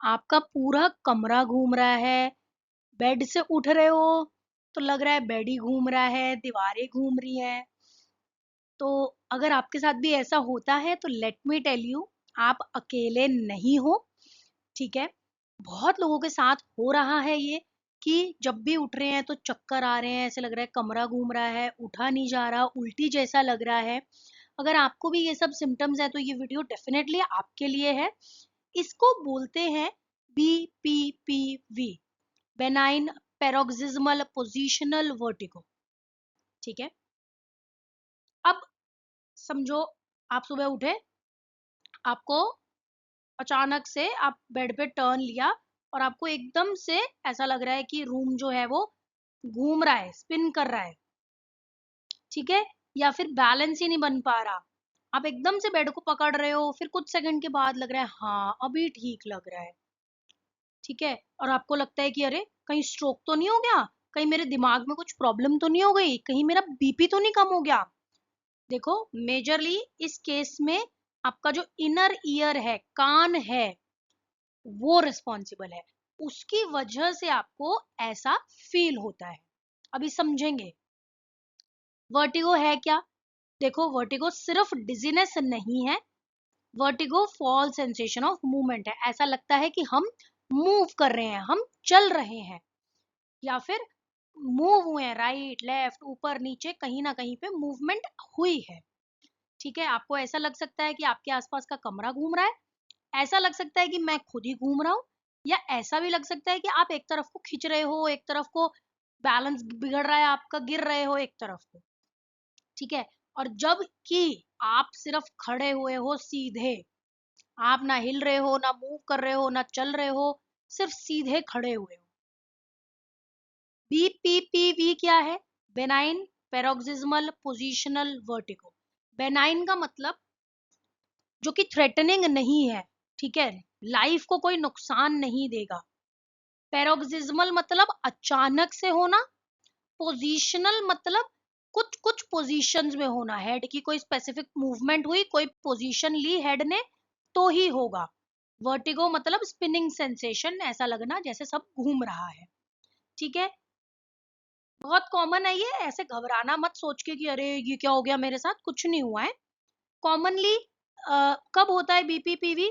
आपका पूरा कमरा घूम रहा है, बेड से उठ रहे हो तो लग रहा है बेड ही घूम रहा है, दीवारें घूम रही हैं। तो अगर आपके साथ भी ऐसा होता है तो लेट मी टेल यू, आप अकेले नहीं हो, ठीक है? बहुत लोगों के साथ हो रहा है ये, कि जब भी उठ रहे हैं तो चक्कर आ रहे हैं, ऐसे लग रहा है कमरा घूम रहा है, उठा नहीं जा रहा, उल्टी जैसा लग रहा है। अगर आपको भी ये सब सिम्टम्स है तो ये वीडियो डेफिनेटली आपके लिए है। इसको बोलते हैं BPPV, benign paroxysmal positional vertigo, ठीक है? अब समझो, आप सुबह उठे, आपको अचानक से आप बेड पे टर्न लिया और आपको एकदम से ऐसा लग रहा है कि रूम जो है वो घूम रहा है, स्पिन कर रहा है, ठीक है? या फिर बैलेंस ही नहीं बन पा रहा। आप एकदम से बेड को पकड़ रहे हो, फिर कुछ सेकंड के बाद लग रहा है हाँ, अभी ठीक लग रहा है, ठीक है? और आपको लगता है कि अरे, कहीं स्ट्रोक तो नहीं हो गया? कहीं मेरे दिमाग में कुछ प्रॉब्लम तो नहीं हो गई? कहीं मेरा बीपी तो नहीं कम हो गया? देखो, मेजरली इस केस में आपका जो इनर ईयर है, कान है, वो रिस्पॉन्सिबल है। उसकी वजह से आपको ऐसा फील होता है। अभी समझेंगे वर्टिगो है क्या। देखो, वर्टिगो सिर्फ डिजीनेस नहीं है, vertigo fall sensation of movement है। ऐसा लगता है कि हम मूव कर रहे हैं, हम चल रहे हैं, या फिर मूव हुए हैं, राइट लेफ्ट ऊपर नीचे, कहीं ना कहीं पे मूवमेंट हुई है, ठीक है? आपको ऐसा लग सकता है कि आपके आसपास का कमरा घूम रहा है, ऐसा लग सकता है कि मैं खुद ही घूम रहा हूँ, या ऐसा भी लग सकता है कि आप एक तरफ को खींच रहे हो, एक तरफ को बैलेंस बिगड़ रहा है आपका, गिर रहे हो एक तरफ को, ठीक है? और जब कि आप सिर्फ खड़े हुए हो सीधे, आप ना हिल रहे हो, ना मूव कर रहे हो, ना चल रहे हो, सिर्फ सीधे खड़े हुए हो। BPPV क्या है? Benign paroxysmal positional vertigo. Benign का मतलब जो कि थ्रेटनिंग नहीं है, ठीक है? लाइफ को कोई नुकसान नहीं देगा। पैरोक्सिस्मल मतलब अचानक से होना, पोजिशनल मतलब कुछ कुछ पोजीशंस में होना, हेड की कोई स्पेसिफिक मूवमेंट हुई, कोई पोजीशन ली हेड ने तो ही होगा। वर्टिगो मतलब स्पिनिंग सेंसेशन, ऐसा लगना जैसे सब घूम रहा है, ठीक है? बहुत कॉमन है ये, ऐसे घबराना मत सोच के कि अरे ये क्या हो गया मेरे साथ, कुछ नहीं हुआ है। कॉमनली कब होता है बीपीपीवी?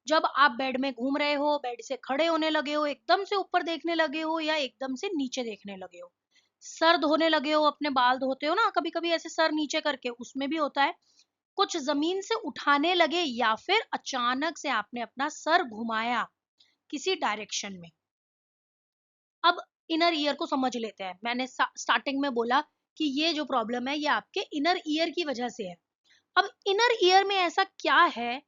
जब आप बेड में घूम रहे हो, बेड से खड़े होने लगे हो, एकदम से ऊपर देखने लगे हो, या एकदम से नीचे देखने लगे हो, सर धोने लगे हो, अपने बाल धोते हो ना कभी कभी ऐसे सर नीचे करके, उसमें भी होता है। कुछ जमीन से उठाने लगे, या फिर अचानक से आपने अपना सर घुमाया किसी डायरेक्शन में। अब इनर ईयर को समझ लेते हैं। मैंने स्टार्टिंग में बोला कि ये जो प्रॉब्लम है ये आपके इनर ईयर की वजह से है। अब इनर ईयर में ऐसा क्या है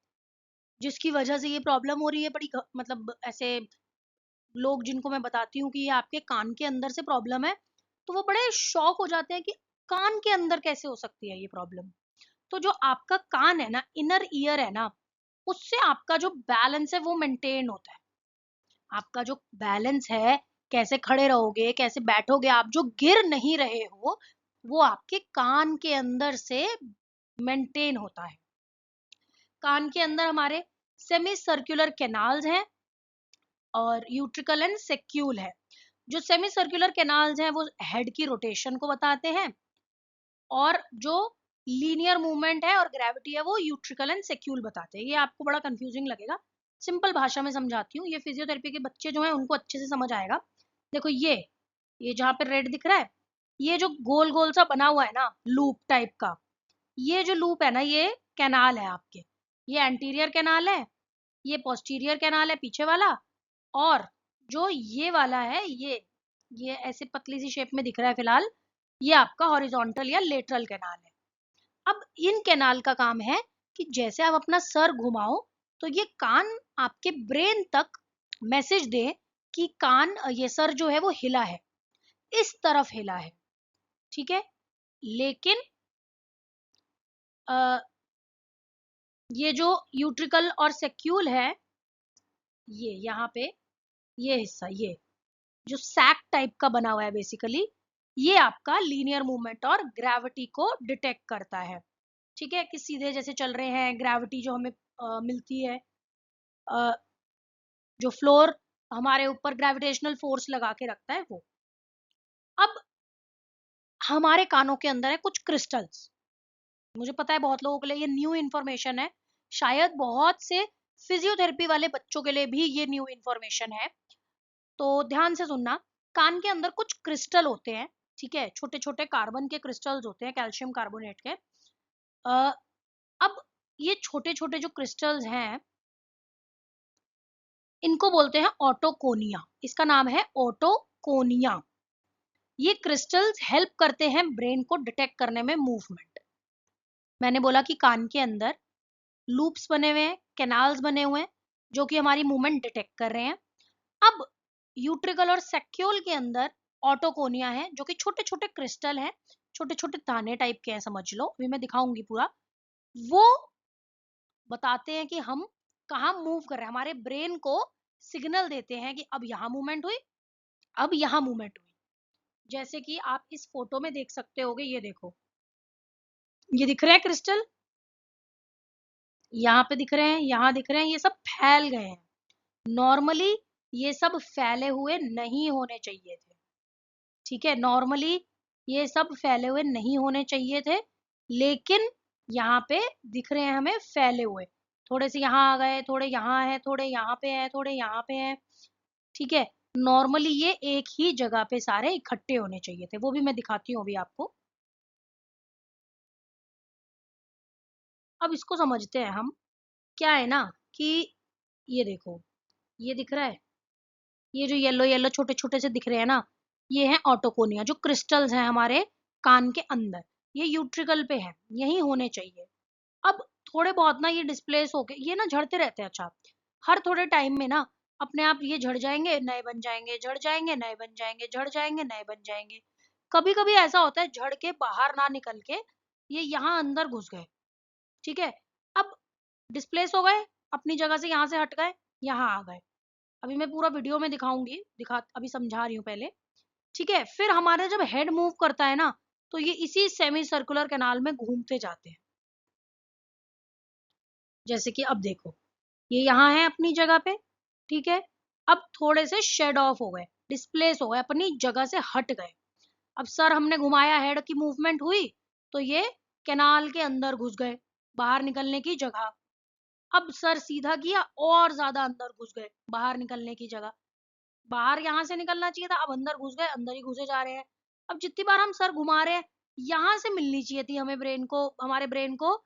जिसकी वजह से ये प्रॉब्लम हो रही है? बड़ी मतलब ऐसे लोग जिनको मैं बताती हूँ कि ये आपके कान के अंदर से प्रॉब्लम है, तो वो बड़े शॉक हो जाते हैं कि कान के अंदर कैसे हो सकती है ये प्रॉब्लम। तो जो आपका कान है ना, इनर ईयर है ना, उससे आपका जो बैलेंस है वो मेंटेन होता है। आपका जो बैलेंस है, कैसे खड़े रहोगे, कैसे बैठोगे, आप जो गिर नहीं रहे हो, वो आपके कान के अंदर से मेंटेन होता है। कान के अंदर हमारे सेमी सर्कुलर कैनाल्स हैं और यूट्रिकल एंड सेक्यूल है। जो सेमी सर्कुलर कैनाल्स हैं वो हेड की रोटेशन को बताते हैं, और जो लीनियर मूवमेंट है और ग्रेविटी है वो यूट्रिकल एंड सेक्यूल बताते हैं। ये आपको बड़ा कंफ्यूजिंग लगेगा, सिंपल भाषा में समझाती हूँ, ये फिजियोथेरेपी के बच्चे जो हैं उनको अच्छे से समझ आएगा। देखो, ये जहाँ पे रेड दिख रहा है, ये जो गोल गोल सा बना हुआ है ना, लूप टाइप का, ये जो लूप है ना, ये कैनाल है आपके। ये एंटीरियर कैनाल है, ये पोस्टीरियर कैनाल है पीछे वाला, और जो ये वाला है, ये ऐसे पतली सी शेप में दिख रहा है फिलहाल, ये आपका हॉरिजॉन्टल या लेटरल कैनाल है। अब इन कैनाल का काम है कि जैसे आप अपना सर घुमाओ तो ये कान आपके ब्रेन तक मैसेज दे कि कान, ये सर जो है वो हिला है, इस तरफ हिला है, ठीक है? लेकिन अ, ये जो यूट्रिकल और सेक्यूल है, ये यहाँ पे, ये हिस्सा, ये जो सैक टाइप का बना हुआ है बेसिकली, ये आपका लीनियर मूवमेंट और ग्रेविटी को डिटेक्ट करता है, ठीक है? कि सीधे जैसे चल रहे हैं, ग्रेविटी जो हमें मिलती है, जो फ्लोर हमारे ऊपर ग्रेविटेशनल फोर्स लगा के रखता है वो। अब हमारे कानों के अंदर है कुछ क्रिस्टल्स। मुझे पता है बहुत लोगों के लिए ये न्यू इन्फॉर्मेशन है, शायद बहुत से फिजियोथेरेपी वाले बच्चों के लिए भी ये न्यू इन्फॉर्मेशन है, तो ध्यान से सुनना। कान के अंदर कुछ क्रिस्टल होते हैं, ठीक है, छोटे छोटे कार्बन के क्रिस्टल्स होते हैं, कैल्शियम कार्बोनेट के। अब ये छोटे छोटे जो क्रिस्टल्स हैं इनको बोलते हैं ऑटोकोनिया। इसका नाम है ऑटोकोनिया। ये क्रिस्टल्स हेल्प करते हैं ब्रेन को डिटेक्ट करने में मूवमेंट। मैंने बोला कि कान के अंदर लूप्स बने हुए हैं, कैनाल्स बने हुए हैं जो कि हमारी मूवमेंट डिटेक्ट कर रहे हैं। अब यूट्रिकल और सेक्यूल के अंदर ऑटोकोनिया है जो कि छोटे छोटे क्रिस्टल हैं, छोटे छोटे दाने टाइप के हैं समझ लो, अभी मैं दिखाऊंगी पूरा। वो बताते हैं कि हम कहाँ मूव कर रहे हैं, हमारे ब्रेन को सिग्नल देते हैं कि अब यहाँ मूवमेंट हुई, अब यहाँ मूवमेंट हुई। जैसे कि आप इस फोटो में देख सकते होगे, ये देखो, ये दिख रहे हैं क्रिस्टल, यहाँ पे दिख रहे हैं, यहाँ दिख रहे हैं, ये सब फैल गए हैं। नॉर्मली ये सब फैले हुए नहीं होने चाहिए थे, ठीक है, नॉर्मली ये सब फैले हुए नहीं होने चाहिए थे, लेकिन यहाँ पे दिख रहे हैं हमें फैले हुए। थोड़े से यहाँ आ गए, थोड़े यहाँ है, थोड़े यहाँ पे है, थोड़े यहाँ पे है, ठीक है। नॉर्मली ये एक ही जगह पे सारे इकट्ठे होने चाहिए थे, वो भी मैं दिखाती हूँ अभी आपको। अब इसको समझते हैं हम। क्या है ना कि ये देखो, ये दिख रहा है, ये जो येलो येलो छोटे छोटे से दिख रहे हैं ना, ये है ऑटोकोनिया, जो क्रिस्टल्स हैं हमारे कान के अंदर। ये यूट्रिकल पे है, यही होने चाहिए। अब थोड़े बहुत ना ये डिस्प्लेस होके ये ना झड़ते रहते हैं। अच्छा, हर थोड़े टाइम में ना अपने आप ये झड़ जाएंगे, नए बन जाएंगे, झड़ जाएंगे, नए बन जाएंगे, झड़ जाएंगे, नए बन जाएंगे। कभी कभी ऐसा होता है झड़ के बाहर ना निकल के ये यहाँ अंदर घुस गए, ठीक है। अब डिस्प्लेस हो गए, अपनी जगह से यहाँ से हट गए, यहाँ आ गए। अभी मैं पूरा वीडियो में दिखाऊंगी, अभी समझा रही हूँ पहले, ठीक है। फिर हमारा जब हेड मूव करता है ना, तो ये इसी सेमी सर्कुलर कैनाल में घूमते जाते हैं। जैसे कि अब देखो, ये यहाँ है अपनी जगह पे, ठीक है। अब थोड़े से शेड ऑफ हो गए, डिस्प्लेस हो गए, अपनी जगह से हट गए। अब सर हमने घुमाया, हेड की मूवमेंट हुई, तो ये कैनाल के अंदर घुस गए, बाहर निकलने की जगह। अब सर सीधा किया और ज्यादा अंदर घुस गए, बाहर निकलने की जगह। बाहर यहाँ से निकलना चाहिए था, अब अंदर घुस गए, अंदर ही घुसे जा रहे हैं। अब जितनी बार हम सर घुमा रहे हैं, यहाँ से मिलनी चाहिए थी हमें ब्रेन को, हमारे ब्रेन को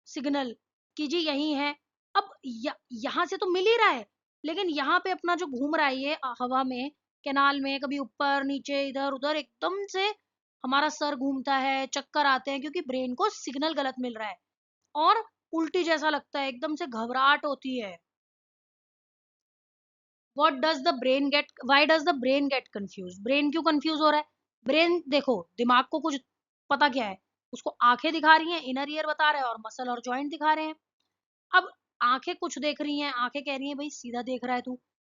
सिग्नल कि जी यही है। अब यहाँ से तो मिल ही रहा है, लेकिन यहाँ पे अपना जो घूम रहा है ये हवा में, कैनाल में, कभी ऊपर नीचे इधर उधर, एकदम से हमारा सर घूमता है, चक्कर आते हैं, क्योंकि ब्रेन को सिग्नल गलत मिल रहा है और उल्टी जैसा लगता है, एकदम से घबराहट होती है। What does the brain get, why does the brain get confuse, brain क्यों कंफ्यूज हो रहा है? ब्रेन देखो, दिमाग को कुछ पता क्या है, उसको आंखें दिखा रही हैं, इनर ईयर बता रहा है, और मसल और जॉइंट दिखा रहे हैं। अब आंखें कुछ देख रही हैं, आंखें कह रही हैं भाई सीधा देख रहा है तू,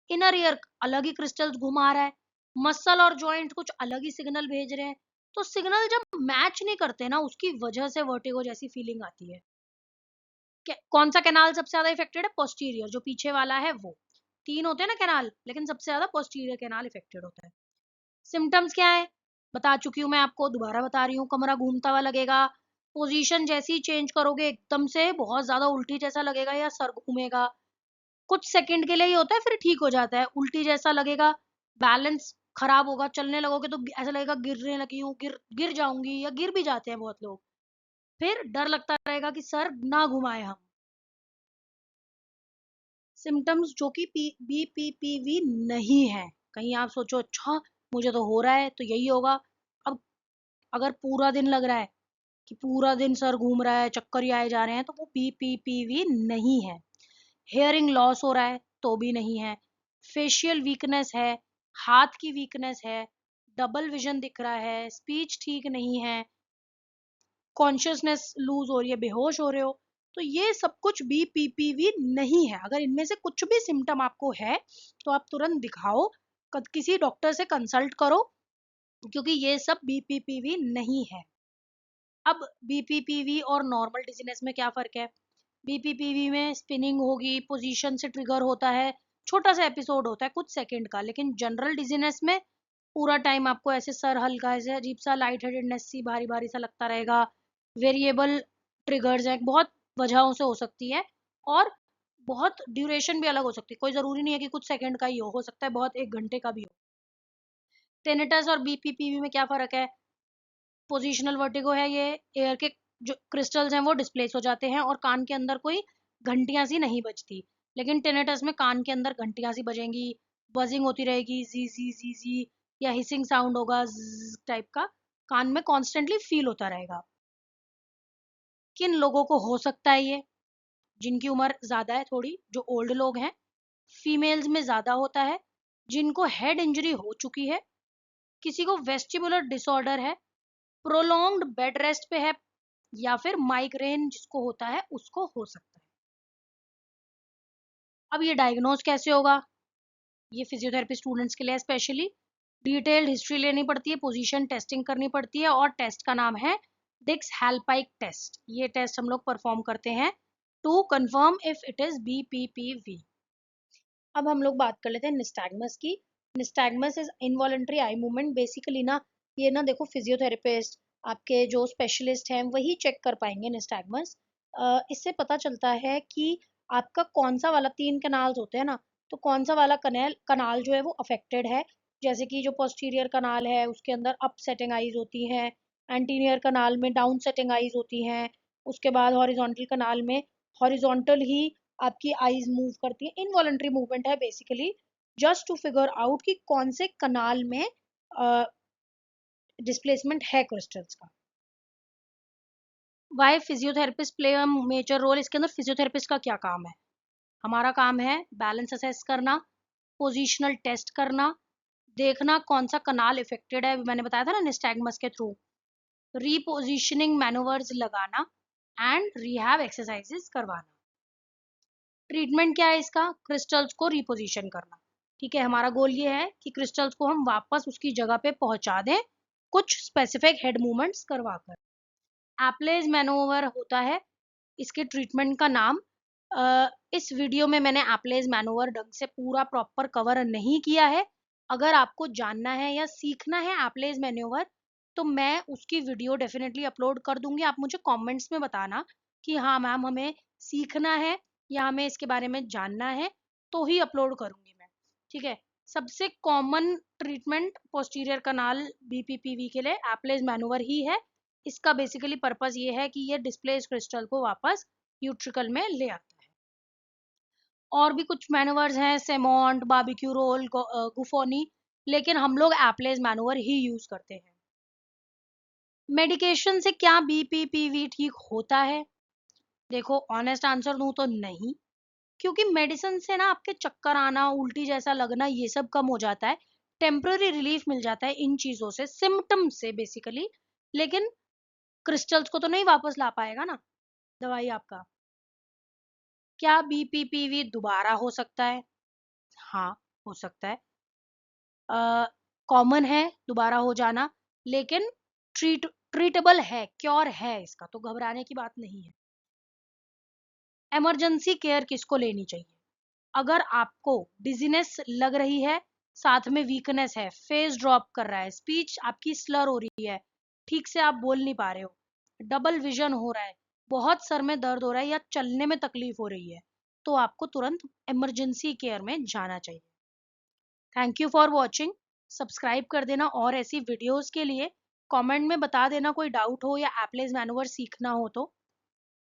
इनर ईयर अलग ही क्रिस्टल्स घुमा रहा है, मसल और जॉइंट कुछ अलग ही सिग्नल भेज रहे हैं। तो सिग्नल जब मैच नहीं करते ना, उसकी वजह से वर्टिगो जैसी फीलिंग आती है। कौन सा कैनाल सबसे ज्यादा इफेक्टेड है? पोस्टीरियर, जो पीछे वाला है वो। तीन होते हैं ना कैनाल, लेकिन सबसे ज्यादा पोस्टीरियर कैनाल इफेक्टेड होता है। सिम्टम्स क्या है बता चुकी हूँ मैं आपको, दोबारा बता रही हूँ। कमरा घूमता हुआ लगेगा, पोजीशन जैसी चेंज करोगे एकदम से बहुत ज्यादा उल्टी जैसा लगेगा या सर घूमेगा। कुछ सेकंड के लिए ही होता है, फिर ठीक हो जाता है। उल्टी जैसा लगेगा, बैलेंस खराब होगा, चलने लगोगे तो ऐसा लगेगा गिरने लगी हूँ, गिर गिर जाऊंगी, या गिर भी जाते हैं बहुत लोग। फिर डर लगता रहेगा कि सर ना घुमाए हम। सिम्टम्स जो कि बीपीपीवी नहीं है। कहीं आप सोचो अच्छा मुझे तो हो रहा है तो यही होगा। अब अगर पूरा दिन लग रहा है कि पूरा दिन सर घूम रहा है, चक्कर ही आए जा रहे हैं, तो वो बीपीपीवी नहीं है। हेयरिंग लॉस हो रहा है तो भी नहीं है। फेशियल वीकनेस है, हाथ की वीकनेस है, डबल विजन दिख रहा है, स्पीच ठीक नहीं है, कॉन्शियसनेस लूज हो रही है, बेहोश हो रहे हो, तो ये सब कुछ बीपीपीवी नहीं है। अगर इनमें से कुछ भी सिम्टम आपको है तो आप तुरंत दिखाओ, किसी डॉक्टर से कंसल्ट करो, क्योंकि ये सब बीपीपीवी नहीं है। अब बीपीपीवी और नॉर्मल डिजीनेस में क्या फर्क है? बीपीपीवी में स्पिनिंग होगी, पोजीशन से ट्रिगर होता है, छोटा सा एपिसोड होता है कुछ सेकंड का, लेकिन जनरल डिजीनेस में पूरा टाइम आपको ऐसे सर हल्का ऐसे अजीब सा लाइट हेडेडनेस सी भारी भारी सा लगता रहेगा। वेरिएबल ट्रिगर्स हैं, बहुत वजहों से हो सकती है, और बहुत ड्यूरेशन भी अलग हो सकती है, कोई जरूरी नहीं है कि कुछ सेकंड का ही हो सकता है बहुत 1 घंटे का भी हो। टेनिटस और बीपीपीवी में क्या फर्क है? पोजिशनल वर्टिगो है, ये एयर के जो क्रिस्टल्स हैं वो डिस्प्लेस हो जाते हैं और कान के अंदर कोई घंटियां सी नहीं बजती। लेकिन टेनिटस में कान के अंदर घंटियां सी बजेंगी, बजिंग होती रहेगी, जी जी जी जी, या हिसिंग साउंड होगा टाइप का, कान में कॉन्स्टेंटली फील होता रहेगा। किन लोगों को हो सकता है ये? जिनकी उम्र ज्यादा है थोड़ी, जो ओल्ड लोग हैं, फीमेल्स में ज्यादा होता है, जिनको हेड इंजरी हो चुकी है, किसी को वेस्टिबुलर डिसऑर्डर है, प्रोलॉन्ग्ड बेड रेस्ट पे है, या फिर माइग्रेन जिसको होता है उसको हो सकता है। अब ये डायग्नोज कैसे होगा? ये फिजियोथेरेपी स्टूडेंट्स के लिए स्पेशली डिटेल्ड हिस्ट्री लेनी पड़ती है, पोजीशन टेस्टिंग करनी पड़ती है, और टेस्ट का नाम है डिक्स हेल्पाइक टेस्ट। ये टेस्ट हम लोग परफॉर्म करते हैं to confirm if it is BPPV. अब हम लोग बात कर लेते हैं निस्टैग्मस की। Nystagmus is involuntary eye movement. Basically ना, ये ना देखो, फिजियोथेरेपिस्ट आपके जो स्पेशलिस्ट हैं वही चेक कर पाएंगे निस्टैग्मस। इससे पता चलता है कि आपका कौन सा वाला, 3 कनाल्स होते हैं ना, तो कौन सा वाला कनाल जो है वो अफेक्टेड है। जैसे कि जो पोस्टीरियर कनाल है उसके अंदर अप सेटिंग आईज होती हैं, एंटीरियर कनाल में डाउन सेटिंग आईज होती हैं, उसके बाद हॉरिजॉन्टल कनाल में हॉरिजॉन्टल ही आपकी आईज मूव करती है। इनवॉलंटरी मूवमेंट है basically, just to figure out कि कौन से कनाल में डिस्प्लेसमेंट है क्रिस्टल्स का। Why physiotherapist play a major role? इसके अंदर फिजियोथेरेपिस्ट का क्या काम है? हमारा काम है बैलेंस असेस करना, पोजिशनल टेस्ट करना, देखना कौन सा कनाल इफेक्टेड है, मैंने बताया था ना निस्टैग्मस के थ्रू, रीपोजिशनिंग मैनोवर्स लगाना, एंड रिहैब एक्सरसाइजेस करवाना। ट्रीटमेंट क्या है इसका? क्रिस्टल्स को रिपोजिशन करना। ठीक है, हमारा गोल ये है कि क्रिस्टल्स को हम वापस उसकी जगह पे पहुंचा दें, कुछ स्पेसिफिक हेड मूवमेंट्स करवाकर। एप्लेज मैनोवर होता है इसके ट्रीटमेंट का नाम। इस वीडियो में मैंने एप्लेज मैनोवर ढंग से पूरा प्रॉपर कवर नहीं किया है। अगर आपको जानना है या सीखना है एप्लेज मैनोवर, तो मैं उसकी वीडियो डेफिनेटली अपलोड कर दूंगी। आप मुझे कमेंट्स में बताना कि हाँ मैम, हमें सीखना है या हमें इसके बारे में जानना है, तो ही अपलोड करूंगी मैं। ठीक है, सबसे कॉमन ट्रीटमेंट पोस्टीरियर कनाल बीपीपीवी के लिए एप्लेज मैनोवर ही है। इसका बेसिकली पर्पस ये है कि ये डिस्प्लेस क्रिस्टल को वापस यूट्रिकल में ले आता है। और भी कुछ मैनोवर्स हैं, सेमोंट, बारबेक्यू रोल, गुफोनी, लेकिन हम लोग एप्लेज मैनोवर ही यूज करते हैं। मेडिकेशन से क्या बीपीपीवी ठीक होता है? देखो, ऑनेस्ट आंसर दूं तो नहीं, क्योंकि मेडिसिन से ना आपके चक्कर आना, उल्टी जैसा लगना, ये सब कम हो जाता है, टेम्पररी रिलीफ मिल जाता है इन चीजों से, सिम्टम से बेसिकली। लेकिन क्रिस्टल्स को तो नहीं वापस ला पाएगा ना दवाई आपका। क्या बीपीपीवी दोबारा हो सकता है? हाँ, हो सकता है। कॉमन है दोबारा हो जाना, लेकिन ट्रीटेबल है, क्योर है इसका, तो घबराने की बात नहीं है। इमरजेंसी केयर किसको लेनी चाहिए? अगर आपको डिजीनेस लग रही है, साथ में वीकनेस है, फेस ड्रॉप कर रहा है, स्पीच आपकी स्लर हो रही है, ठीक से आप बोल नहीं पा रहे हो, डबल विजन हो रहा है, बहुत सर में दर्द हो रहा है, या चलने में तकलीफ हो रही है, तो आपको तुरंत इमरजेंसी केयर में जाना चाहिए। Thank you for watching. Subscribe कर देना और ऐसी वीडियोस के लिए। कमेंट में बता देना कोई डाउट हो या एप्लेज मैनोवर सीखना हो तो।